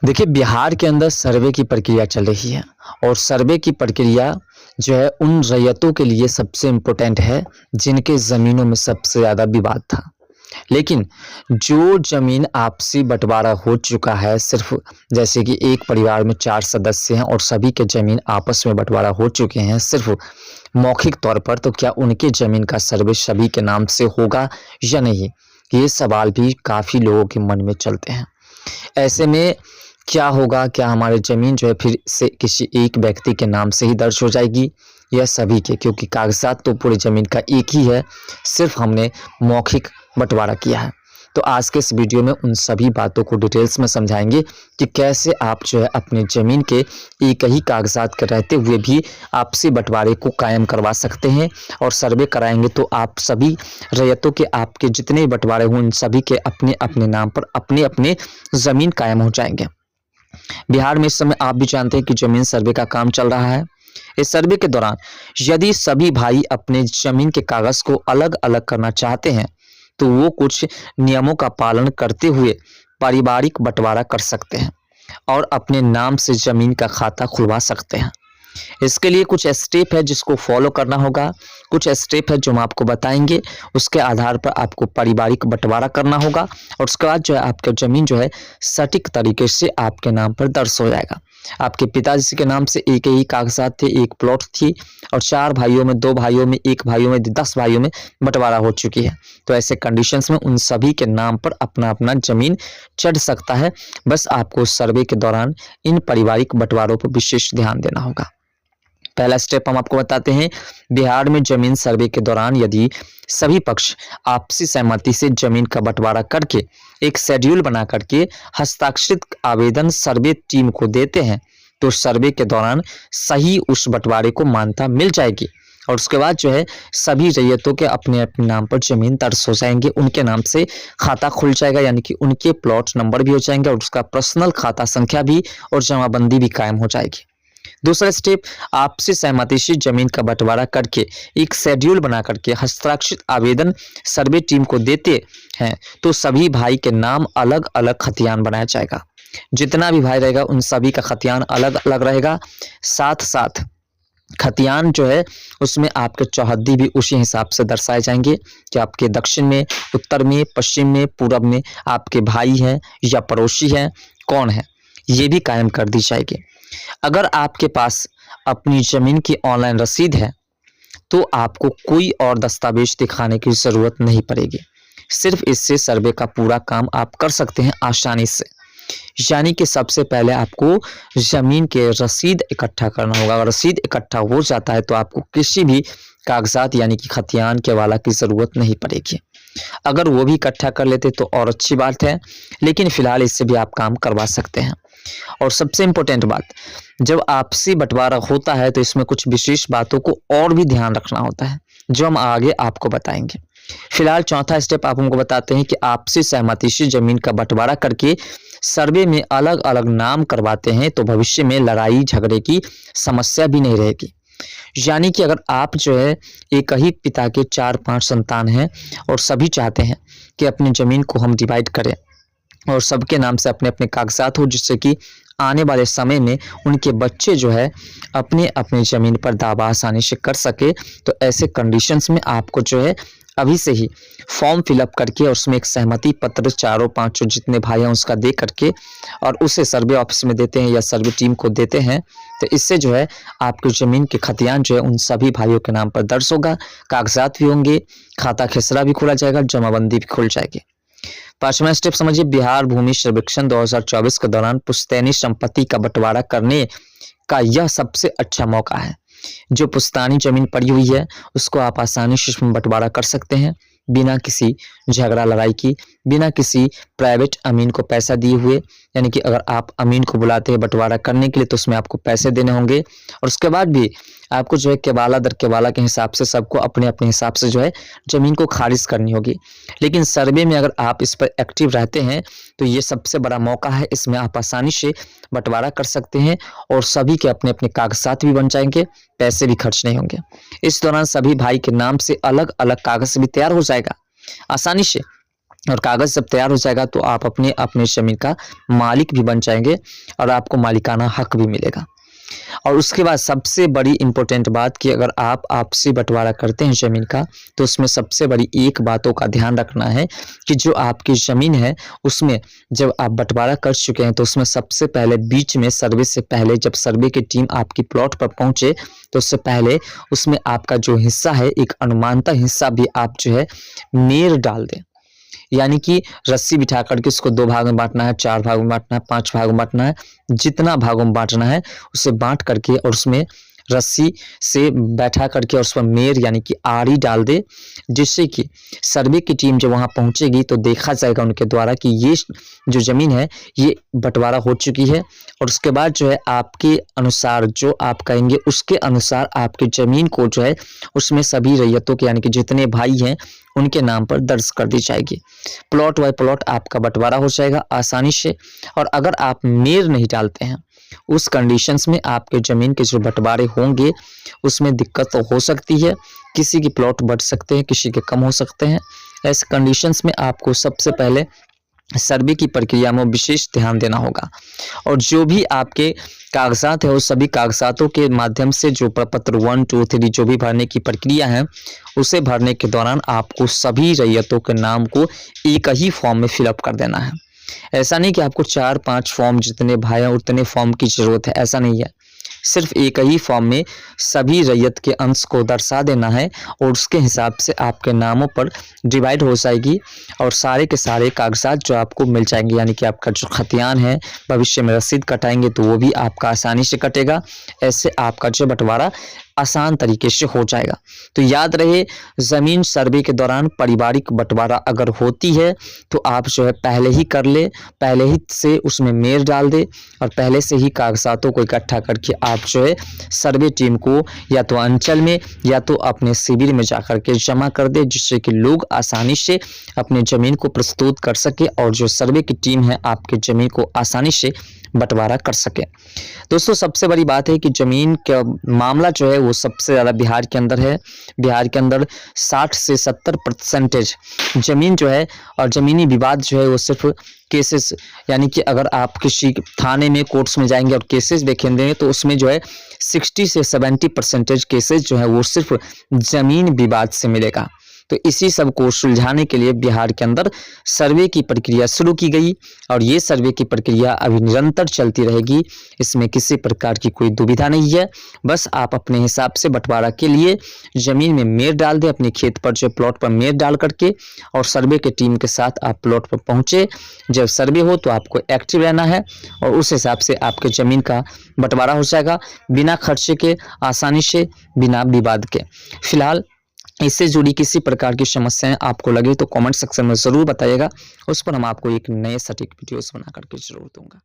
देखिए, बिहार के अंदर सर्वे की प्रक्रिया चल रही है और सर्वे की प्रक्रिया जो है उन रैयतों के लिए सबसे इम्पोर्टेंट है जिनके ज़मीनों में सबसे ज़्यादा विवाद था। लेकिन जो ज़मीन आपसी बँटवारा हो चुका है, सिर्फ़ जैसे कि एक परिवार में 4 सदस्य हैं और सभी के ज़मीन आपस में बँटवारा हो चुके हैं सिर्फ़ मौखिक तौर पर, तो क्या उनके ज़मीन का सर्वे सभी के नाम से होगा या नहीं? ये सवाल भी काफ़ी लोगों के मन में चलते हैं। ऐसे में क्या होगा? क्या हमारी ज़मीन जो है फिर से किसी एक व्यक्ति के नाम से ही दर्ज हो जाएगी या सभी के? क्योंकि कागज़ात तो पूरी ज़मीन का एक ही है, सिर्फ़ हमने मौखिक बँटवारा किया है। तो आज के इस वीडियो में उन सभी बातों को डिटेल्स में समझाएँगे कि कैसे आप जो है अपनी ज़मीन के एक ही कागज़ात के रहते हुए भी आपसी बँटवारे को कायम करवा सकते हैं और सर्वे कराएँगे तो आप सभी रैयतों के आपके जितने भी बँटवारे हों उन सभी के अपने-अपने नाम पर अपने-अपने ज़मीन कायम हो जाएँगे। बिहार में इस समय आप भी जानते हैं कि जमीन सर्वे का काम चल रहा है। इस सर्वे के दौरान यदि सभी भाई अपने जमीन के कागज को अलग अलग करना चाहते हैं तो वो कुछ नियमों का पालन करते हुए पारिवारिक बंटवारा कर सकते हैं और अपने नाम से जमीन का खाता खुलवा सकते हैं। इसके लिए कुछ स्टेप है जिसको फॉलो करना होगा। कुछ स्टेप है जो हम आपको बताएंगे, उसके आधार पर आपको पारिवारिक बंटवारा करना होगा और उसके बाद जो है आपका ज़मीन जो है सटीक तरीके से आपके नाम पर दर्ज हो जाएगा। आपके पिताजी के नाम से एक ही कागजात थे, एक प्लॉट थी और 4 भाइयों में 2 भाइयों में 1 भाइयों में 10 भाइयों में बंटवारा हो चुकी है। तो ऐसे कंडीशंस में उन सभी के नाम पर अपना-अपना ज़मीन चढ़ सकता है। बस आपको सर्वे के दौरान इन पारिवारिक बंटवारों पर विशेष ध्यान देना होगा। पहला स्टेप हम आपको बताते हैं। बिहार में जमीन सर्वे के दौरान यदि सभी पक्ष आपसी सहमति से जमीन का बंटवारा करके एक शेड्यूल बना करके हस्ताक्षरित आवेदन सर्वे टीम को देते हैं तो सर्वे के दौरान सही उस बंटवारे को मान्यता मिल जाएगी और उसके बाद जो है सभी रैयतों के अपने अपने नाम पर जमीन दर्ज हो जाएंगे। उनके नाम से खाता खुल जाएगा, यानी कि उनके प्लॉट नंबर भी हो जाएंगे और उसका पर्सनल खाता संख्या भी और जमाबंदी भी कायम हो जाएगी। दूसरा स्टेप, आपसी सहमति से जमीन का बंटवारा करके एक शेड्यूल बना करके हस्ताक्षरित आवेदन सर्वे टीम को देते हैं तो सभी भाई के नाम अलग अलग खतियान बनाया जाएगा। जितना भी भाई रहेगा उन सभी का खतियान अलग अलग रहेगा। साथ साथ खतियान जो है उसमें आपके चौहद्दी भी उसी हिसाब से दर्शाए जाएंगे कि आपके दक्षिण में, उत्तर में, पश्चिम में, पूरब में आपके भाई हैं या पड़ोसी हैं, कौन है, ये भी कायम कर दी जाएगी। अगर आपके पास अपनी ज़मीन की ऑनलाइन रसीद है तो आपको कोई और दस्तावेज दिखाने की ज़रूरत नहीं पड़ेगी। सिर्फ इससे सर्वे का पूरा काम आप कर सकते हैं आसानी से। यानी कि सबसे पहले आपको ज़मीन के रसीद इकट्ठा करना होगा। अगर रसीद इकट्ठा हो जाता है तो आपको किसी भी कागजात यानी कि खतियान के वाला की ज़रूरत नहीं पड़ेगी। अगर वो भी इकट्ठा कर लेते तो और अच्छी बात है, लेकिन फ़िलहाल इससे भी आप काम करवा सकते हैं। और सबसे इम्पोर्टेंट बात, जब आपसी बंटवारा होता है तो इसमें कुछ विशेष बातों को और भी ध्यान रखना होता है जो हम आगे आपको बताएंगे। फिलहाल चौथा स्टेप आप हमको बताते हैं कि आपसी सहमति से जमीन का बंटवारा करके सर्वे में अलग अलग नाम करवाते हैं तो भविष्य में लड़ाई झगड़े की समस्या भी नहीं रहेगी। यानी कि अगर आप जो है एक ही पिता के 4-5 संतान हैं और सभी चाहते हैं कि अपनी ज़मीन को हम डिवाइड करें और सबके नाम से अपने अपने कागजात हो, जिससे कि आने वाले समय में उनके बच्चे जो है अपने अपने ज़मीन पर दावा आसानी से कर सके, तो ऐसे कंडीशंस में आपको जो है अभी से ही फॉर्म फिलअप करके और उसमें एक सहमति पत्र 4-5 जितने भाई हैं उसका दे करके और उसे सर्वे ऑफिस में देते हैं या सर्वे टीम को देते हैं तो इससे जो है आपकी ज़मीन के खतियान जो है उन सभी भाइयों के नाम पर दर्ज होगा, कागजात भी होंगे, खाता खेसरा भी खोला जाएगा, जमाबंदी भी खुल जाएगी। पांचवा स्टेप समझिए, बिहार भूमि सर्वेक्षण 2024 के दौरान पुश्तैनी संपत्ति का बंटवारा करने का यह सबसे अच्छा मौका है। जो पुश्तैनी जमीन पड़ी हुई है उसको आप आसानी से उसमें बंटवारा कर सकते हैं बिना किसी झगड़ा लड़ाई की, बिना किसी प्राइवेट अमीन को पैसा दिए हुए। यानी कि अगर आप अमीन को बुलाते हैं बंटवारा करने के लिए तो उसमें आपको पैसे देने होंगे और उसके बाद भी आपको जो है केवाला दर केवाला के हिसाब से सबको अपने अपने हिसाब से जो है ज़मीन को खारिज करनी होगी। लेकिन सर्वे में अगर आप इस पर एक्टिव रहते हैं तो ये सबसे बड़ा मौका है, इसमें आप आसानी से बंटवारा कर सकते हैं और सभी के अपने अपने कागजात भी बन जाएंगे, पैसे भी खर्च नहीं होंगे। इस दौरान सभी भाई के नाम से अलग अलग कागज भी तैयार हो जाएगा आसानी से। और कागज़ जब तैयार हो जाएगा तो आप अपने अपने ज़मीन का मालिक भी बन जाएंगे और आपको मालिकाना हक भी मिलेगा। और उसके बाद सबसे बड़ी इम्पोर्टेंट बात कि अगर आप आपसी बंटवारा करते हैं ज़मीन का, तो उसमें सबसे बड़ी एक बातों का ध्यान रखना है कि जो आपकी ज़मीन है उसमें जब आप बंटवारा कर चुके हैं तो उसमें सबसे पहले बीच में सर्वे से पहले जब सर्वे की टीम आपकी प्लॉट पर पहुंचे तो उससे पहले उसमें आपका जो हिस्सा है एक अनुमानता हिस्सा भी आप जो है मेर डाल दें। यानी कि रस्सी बिठा करके उसको 2 भाग में बाँटना है, 4 भाग में बाँटना है, 5 भाग में बाँटना है, जितना भागों में बाँटना है उसे बाँट करके और उसमें रस्सी से बैठा करके और उस पर मेर यानी कि आरी डाल दे, जिससे कि सर्वे की टीम जब वहाँ पहुँचेगी तो देखा जाएगा उनके द्वारा कि ये जो ज़मीन है ये बँटवारा हो चुकी है। और उसके बाद जो है आपके अनुसार जो आप कहेंगे उसके अनुसार आपकी ज़मीन को जो है उसमें सभी रैयतों के यानी कि जितने भाई हैं उनके नाम पर दर्ज कर दी जाएगी। प्लॉट बाय प्लॉट आपका बंटवारा हो जाएगा आसानी से। और अगर आप मेर नहीं डालते हैं उस कंडीशंस में आपके ज़मीन के जो बंटवारे होंगे उसमें दिक्कत तो हो सकती है, किसी की प्लॉट बढ़ सकते हैं, किसी के कम हो सकते हैं। ऐसे कंडीशंस में आपको सबसे पहले सर्वे की प्रक्रिया में विशेष ध्यान देना होगा। और जो भी आपके कागजात है उस सभी कागजातों के माध्यम से जो प्रपत्र 1, 2, 3 जो भी भरने की प्रक्रिया है उसे भरने के दौरान आपको सभी रैयतों के नाम को एक ही फॉर्म में फिलअप कर देना है। ऐसा नहीं कि आपको 4-5 फॉर्म जितने भाई हैं उतने फॉर्म की ज़रूरत है, ऐसा नहीं है। सिर्फ एक ही फॉर्म में सभी रैयत के अंश को दर्शा देना है और उसके हिसाब से आपके नामों पर डिवाइड हो जाएगी और सारे के सारे कागजात जो आपको मिल जाएंगे। यानी कि आपका जो खतियान है भविष्य में रसीद कटाएंगे तो वो भी आपका आसानी से कटेगा। ऐसे आपका जो बंटवारा आसान तरीके से हो जाएगा। तो याद रहे, ज़मीन सर्वे के दौरान पारिवारिक बंटवारा अगर होती है तो आप जो है पहले ही कर ले, पहले ही से उसमें मेर डाल दे और पहले से ही कागजातों को इकट्ठा करके आप जो है सर्वे टीम को या तो अंचल में या तो अपने शिविर में जा कर के जमा कर दे, जिससे कि लोग आसानी से अपनी ज़मीन को प्रस्तुत कर सके और जो सर्वे की टीम है आपकी ज़मीन को आसानी से बंटवारा कर सके। दोस्तों सबसे बड़ी बात है कि ज़मीन का मामला जो है वो सबसे ज़्यादा बिहार के अंदर है। बिहार के अंदर 60 से 70% ज़मीन जो है और ज़मीनी विवाद जो है वो सिर्फ केसेस, यानी कि अगर आप किसी थाने में कोर्ट्स में जाएंगे और केसेस देखेंगे तो उसमें जो है 60 से 70% केसेस जो है वो सिर्फ ज़मीन विवाद से मिलेगा। तो इसी सब को सुलझाने के लिए बिहार के अंदर सर्वे की प्रक्रिया शुरू की गई और ये सर्वे की प्रक्रिया अभी निरंतर चलती रहेगी। इसमें किसी प्रकार की कोई दुविधा नहीं है। बस आप अपने हिसाब से बंटवारा के लिए ज़मीन में मेर डाल दें, अपने खेत पर जो प्लॉट पर मेर डाल करके और सर्वे की टीम के साथ आप प्लॉट पर पहुँचे। जब सर्वे हो तो आपको एक्टिव रहना है और उस हिसाब से आपके ज़मीन का बंटवारा हो जाएगा बिना खर्चे के, आसानी से, बिना विवाद के। फिलहाल इससे जुड़ी किसी प्रकार की समस्याएं आपको लगे तो कमेंट सेक्शन में ज़रूर बताइएगा, उस पर हम आपको एक नए सटीक वीडियोस बना करके जरूर दूंगा।